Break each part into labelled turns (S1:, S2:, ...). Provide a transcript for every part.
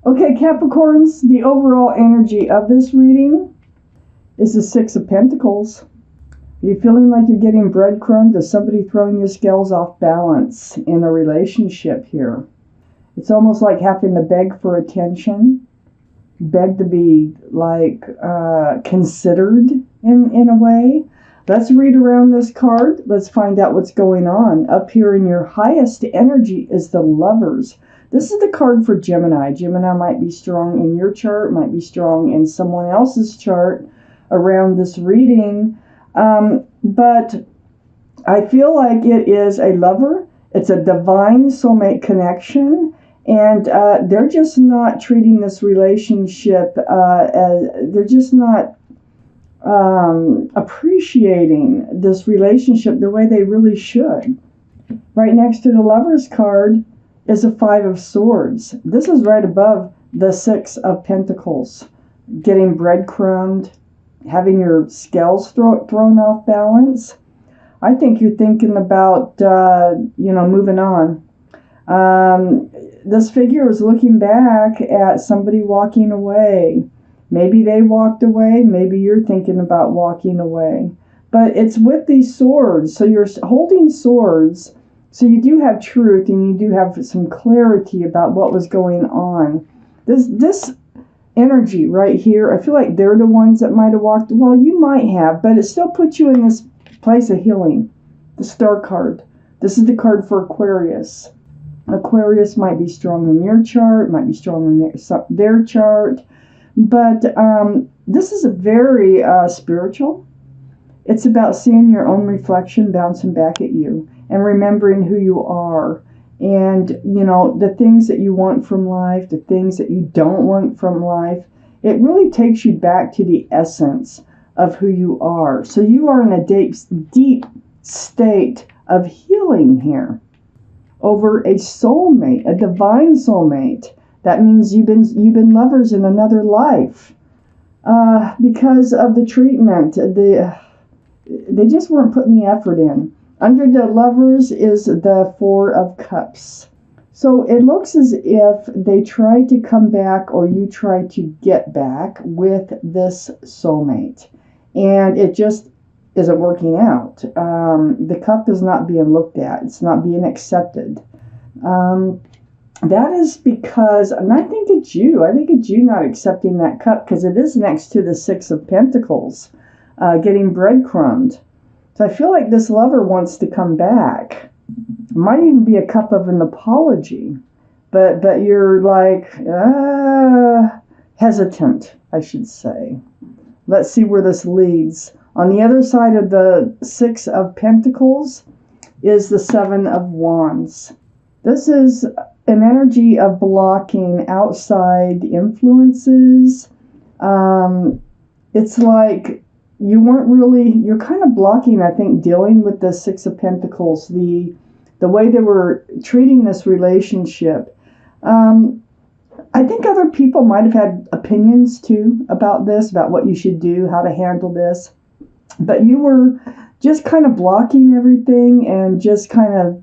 S1: Okay, Capricorns, the overall energy of this reading is the Six of Pentacles. Are you feeling like you're getting breadcrumbed? Is somebody throwing your scales off balance in a relationship here? It's almost like having to beg for attention, beg to be considered in a way. Let's read around this card. Let's find out what's going on. Up here in your highest energy is the Lovers. This is the card for Gemini. Gemini might be strong in your chart, might be strong in someone else's chart around this reading. But I feel like it is a lover. It's a divine soulmate connection. And they're just not treating this relationship they're just not appreciating this relationship the way they really should. Right next to the Lovers card is a Five of Swords. This is right above the Six of Pentacles. Getting breadcrumbed, having your scales thrown off balance. I think you're thinking about, moving on. This figure is looking back at somebody walking away. Maybe they walked away. Maybe you're thinking about walking away. But it's with these swords. So you're holding swords. So you do have truth and you do have some clarity about what was going on. This energy right here, I feel like they're the ones that might have walked. Well, you might have, but it still puts you in this place of healing. The Star card. This is the card for Aquarius. Aquarius might be strong in your chart, might be strong in their chart. But this is a very spiritual. It's about seeing your own reflection bouncing back at you and remembering who you are. And, the things that you want from life, the things that you don't want from life. It really takes you back to the essence of who you are. So you are in a deep state of healing here over a soulmate, a divine soulmate. That means you've been lovers in another life. Because of the treatment, they just weren't putting the effort in. Under the Lovers is the Four of Cups. So it looks as if they tried to come back or you tried to get back with this soulmate. And it just isn't working out. The cup is not being looked at. It's not being accepted. That is because, and I think it's you. I think it's you not accepting that cup because it is next to the Six of Pentacles, getting breadcrumbed. So I feel like this lover wants to come back. It might even be a cup of an apology, but you're like hesitant, I should say. Let's see where this leads. On the other side of the Six of Pentacles is the Seven of Wands. This is an energy of blocking outside influences. It's like you're kind of blocking, I think, dealing with the Six of Pentacles, the way they were treating this relationship. I think other people might have had opinions too about this, about what you should do, how to handle this. But you were just kind of blocking everything and just kind of,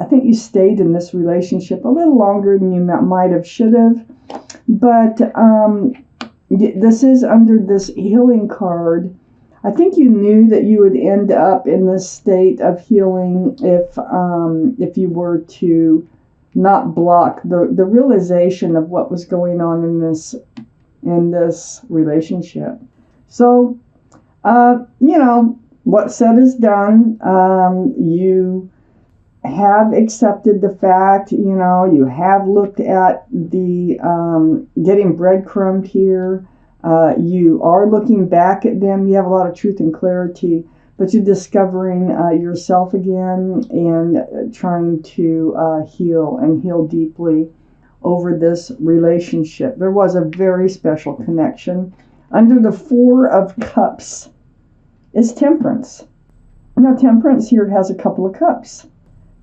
S1: I think you stayed in this relationship a little longer than you might have, should have. But this is under this healing card. I think you knew that you would end up in this state of healing if you were to not block the realization of what was going on in this relationship. So, what's said is done. You have accepted the fact, you have looked at the getting breadcrumbed here. You are looking back at them. You have a lot of truth and clarity, but you're discovering yourself again and trying to heal deeply over this relationship. There was a very special connection. Under the Four of Cups is Temperance. Now, Temperance here has a couple of cups.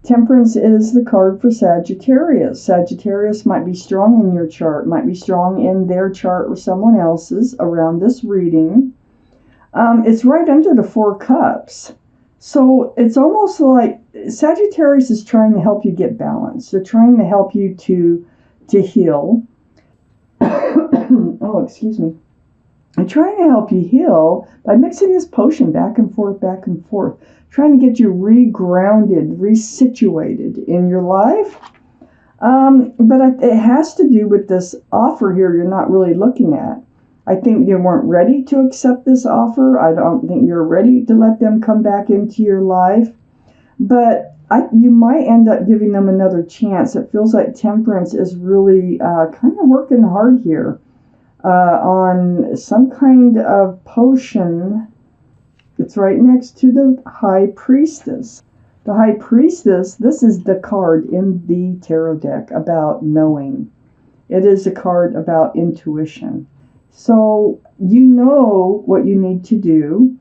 S1: Temperance is the card for Sagittarius. Sagittarius might be strong in your chart, might be strong in their chart or someone else's around this reading. It's right under the Four Cups. So it's almost like Sagittarius is trying to help you get balance. They're trying to help you to heal. Oh, excuse me. I'm trying to help you heal by mixing this potion back and forth, trying to get you re-grounded, resituated in your life. But it has to do with this offer here you're not really looking at. I think you weren't ready to accept this offer. I don't think you're ready to let them come back into your life. But you might end up giving them another chance. It feels like Temperance is really kind of working hard here on some kind of potion. It's right next to the High Priestess. The High Priestess, this is the card in the tarot deck about knowing. It is a card about intuition. So you know what you need to do.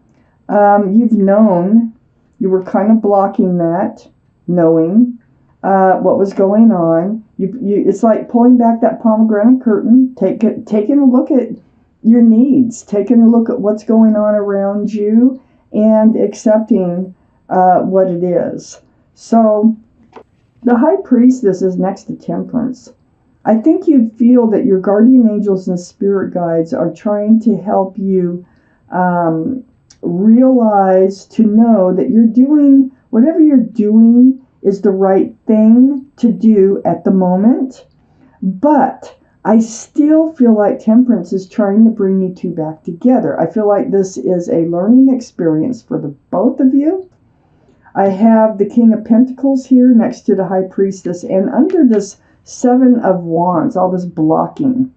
S1: You've known. You were kind of blocking that, knowing what was going on. It's like pulling back that pomegranate curtain, taking a look at your needs, taking a look at what's going on around you, and accepting what it is. So the High Priestess is next to Temperance. I think you feel that your guardian angels and spirit guides are trying to help you realize, to know that you're doing whatever you're doing is the right thing to do at the moment. But I still feel like Temperance is trying to bring you two back together. I feel like this is a learning experience for the both of you. I have the King of Pentacles here next to the High Priestess, and under this Seven of Wands, all this blocking.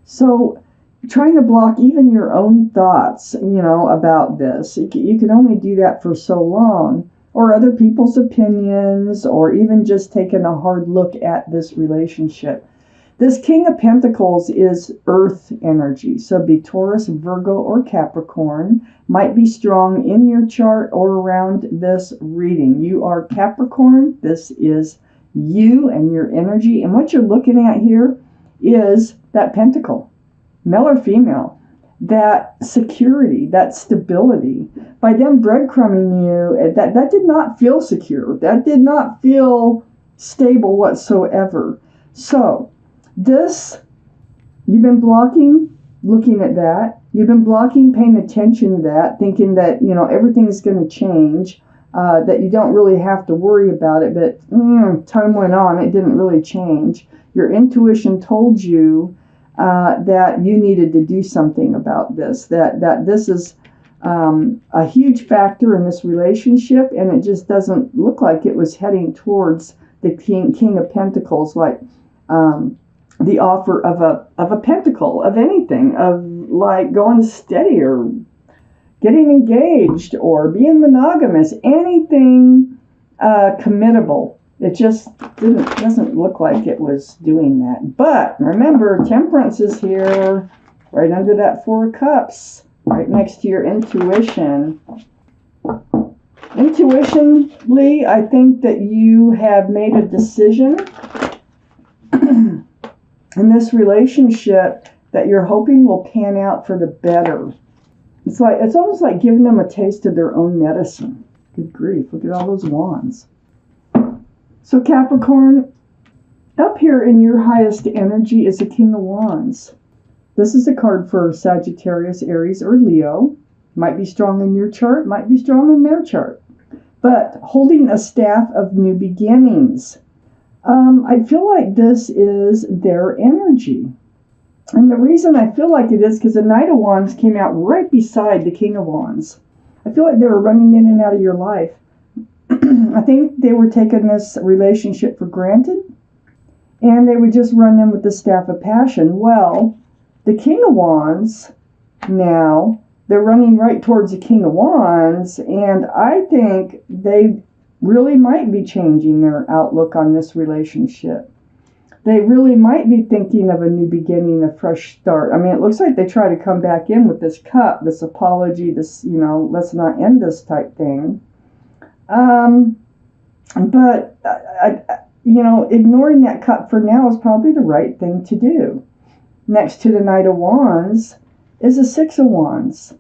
S1: So trying to block even your own thoughts, about this. You can only do that for so long, or other people's opinions, or even just taking a hard look at this relationship. This King of Pentacles is earth energy, so be Taurus, Virgo, or Capricorn. Might be strong in your chart or around this reading. You are Capricorn. This is you and your energy. And what you're looking at here is that pentacle, male or female, that security, that stability. By them breadcrumbing you, that did not feel secure. That did not feel stable whatsoever. So this, you've been blocking, looking at that. You've been blocking, paying attention to that, thinking that, everything's going to change, that you don't really have to worry about it. But time went on, it didn't really change. Your intuition told you that you needed to do something about this, that this is a huge factor in this relationship, and it just doesn't look like it was heading towards the King of Pentacles, like the offer of a pentacle, of anything, of like going steady or getting engaged or being monogamous, anything committable. It just doesn't look like it was doing that. But remember, Temperance is here, right under that Four of Cups, right next to your intuition. Intuitionally, I think that you have made a decision in this relationship that you're hoping will pan out for the better. It's almost like giving them a taste of their own medicine. Good grief, look at all those wands. So Capricorn, up here in your highest energy is the King of Wands. This is a card for Sagittarius, Aries, or Leo. Might be strong in your chart, might be strong in their chart. But holding a staff of new beginnings. I feel like this is their energy. And the reason I feel like it is because the Knight of Wands came out right beside the King of Wands. I feel like they were running in and out of your life. I think they were taking this relationship for granted, and they would just run in with the staff of passion. Well, the King of Wands, now, they're running right towards the King of Wands, and I think they really might be changing their outlook on this relationship. They really might be thinking of a new beginning, a fresh start. I mean, it looks like they try to come back in with this cup, this apology, this, let's not end this type thing. But ignoring that cup for now is probably the right thing to do. Next to the Knight of Wands is the Six of Wands.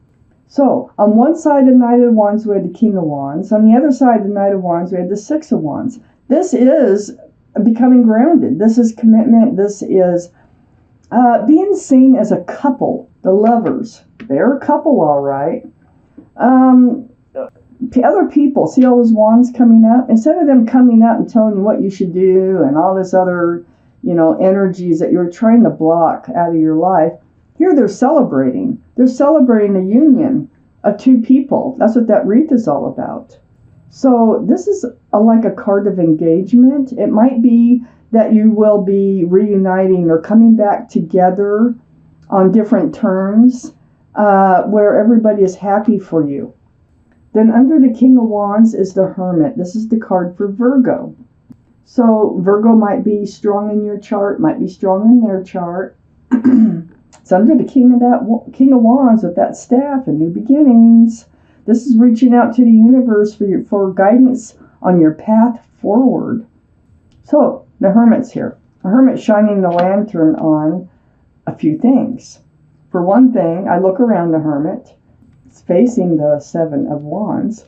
S1: So, on one side of the Knight of Wands, we had the King of Wands. On the other side of the Knight of Wands, we had the Six of Wands. This is becoming grounded. This is commitment. This is Being seen as a couple, the lovers. They're a couple, all right. Other people, see all those wands coming up? Instead of them coming up and telling you what you should do and all this other, energies that you're trying to block out of your life, here they're celebrating. They're celebrating a union of two people. That's what that wreath is all about. So this is like a card of engagement. It might be that you will be reuniting or coming back together on different terms where everybody is happy for you. Then under the King of Wands is the Hermit. This is the card for Virgo. So Virgo might be strong in your chart, might be strong in their chart. It's under the King of Wands with that staff and new beginnings. This is reaching out to the universe for guidance on your path forward. So the Hermit's here. A Hermit shining the lantern on a few things. For one thing, I look around the Hermit. It's facing the Seven of Wands.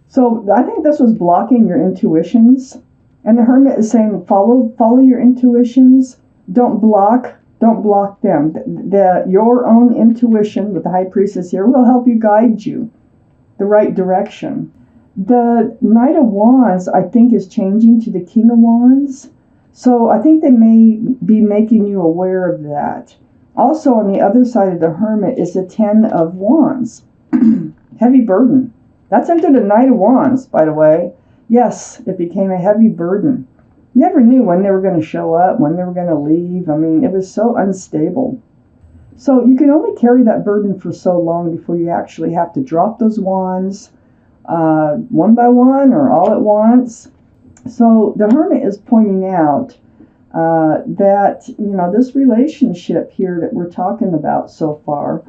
S1: So I think this was blocking your intuitions. And the Hermit is saying, follow your intuitions. Don't block them. Your own intuition with the High Priestess here will help you guide you the right direction. The Knight of Wands, I think, is changing to the King of Wands. So I think they may be making you aware of that. Also, on the other side of the Hermit is the Ten of Wands. Heavy burden. That's under the Knight of Wands, by the way. Yes, it became a heavy burden. Never knew when they were going to show up, when they were going to leave. I mean, it was so unstable. So you can only carry that burden for so long before you actually have to drop those wands one by one or all at once. So the Hermit is pointing out that, this relationship here that we're talking about so far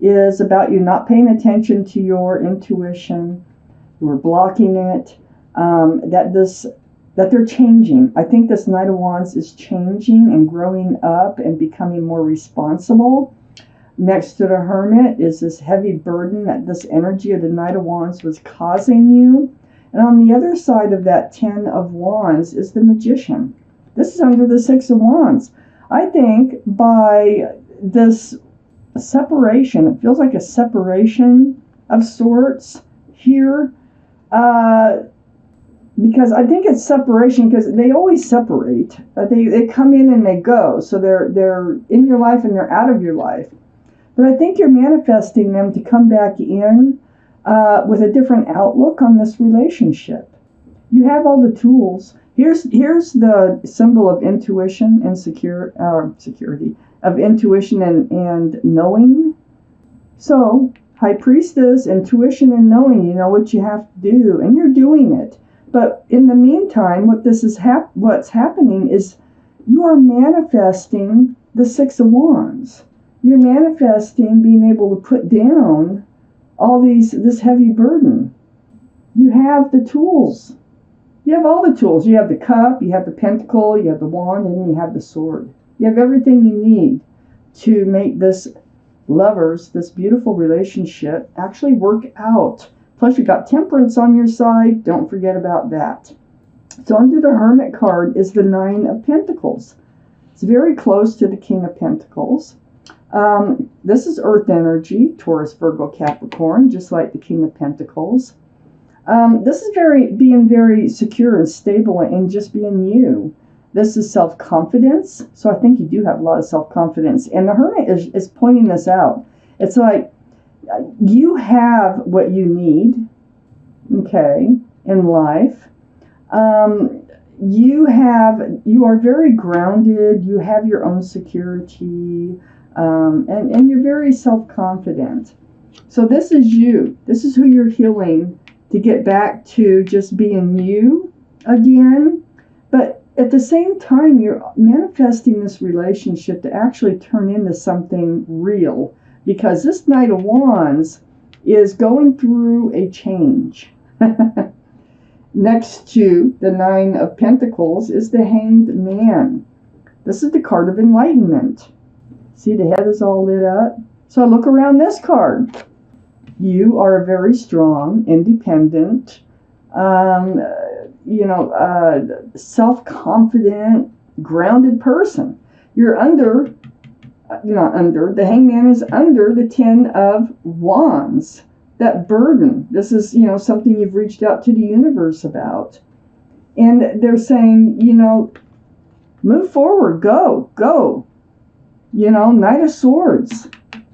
S1: is about you not paying attention to your intuition. You're blocking it. That they're changing. I think this Knight of Wands is changing and growing up and becoming more responsible. Next to the Hermit is this heavy burden that this energy of the Knight of Wands was causing you. And on the other side of that Ten of Wands is the Magician. This is under the Six of Wands. I think by this separation, it feels like a separation of sorts here. Because I think it's separation, because they always separate. They come in and they go. So they're in your life and they're out of your life. But I think you're manifesting them to come back in with a different outlook on this relationship. You have all the tools. Here's the symbol of intuition and security, of intuition and knowing. So, High Priestess, intuition and knowing, you know what you have to do, and you're doing it. But in the meantime, what's happening is you are manifesting the Six of Wands. You're manifesting being able to put down this heavy burden. You have the tools. You have all the tools. You have the cup, you have the pentacle, you have the wand, and you have the sword. You have everything you need to make this beautiful relationship actually work out. Plus, you've got temperance on your side. Don't forget about that. So under the Hermit card is the Nine of Pentacles. It's very close to the King of Pentacles. This is earth energy, Taurus, Virgo, Capricorn, just like the King of Pentacles. This is being very secure and stable and just being you. This is self-confidence. So I think you do have a lot of self-confidence. And the Hermit is pointing this out. It's like, you have what you need, okay, in life. You are very grounded. You have your own security, and you're very self-confident. So this is you. This is who you're healing to get back to just being you again. But at the same time, you're manifesting this relationship to actually turn into something real. Because this Knight of Wands is going through a change. Next to the Nine of Pentacles is the Hanged Man. This is the card of enlightenment. See, the head is all lit up. So I look around this card. You are a very strong, independent, self-confident, grounded person. You're under not under, the Hangman is under the 10 of Wands. That burden. This is, something you've reached out to the universe about. And they're saying, move forward, go. Knight of Swords,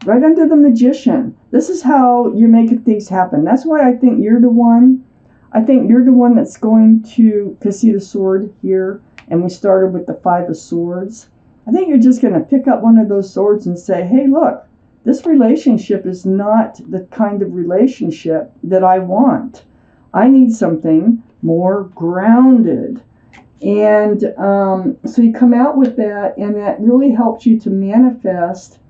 S1: right under the Magician. This is how you're making things happen. That's why I think you're the one. I think you're the one that's going to, because see the sword here, and we started with the 5 of Swords. I think you're just going to pick up one of those swords and say, hey, look, this relationship is not the kind of relationship that I want. I need something more grounded. And so you come out with that, and that really helps you to manifest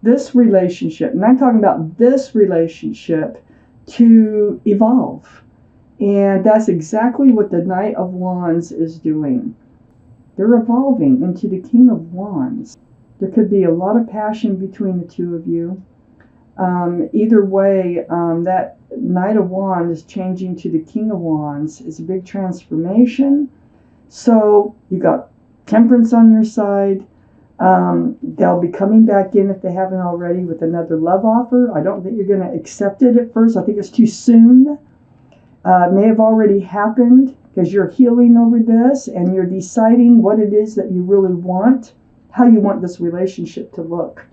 S1: this relationship. And I'm talking about this relationship to evolve. And that's exactly what the Knight of Wands is doing. They're evolving into the King of Wands. There could be a lot of passion between the two of you. Either way, that Knight of Wands changing to the King of Wands is a big transformation. So you got Temperance on your side. They'll be coming back in, if they haven't already, with another love offer. I don't think you're going to accept it at first. I think it's too soon. It may have already happened because you're healing over this and you're deciding what it is that you really want, how you want this relationship to look.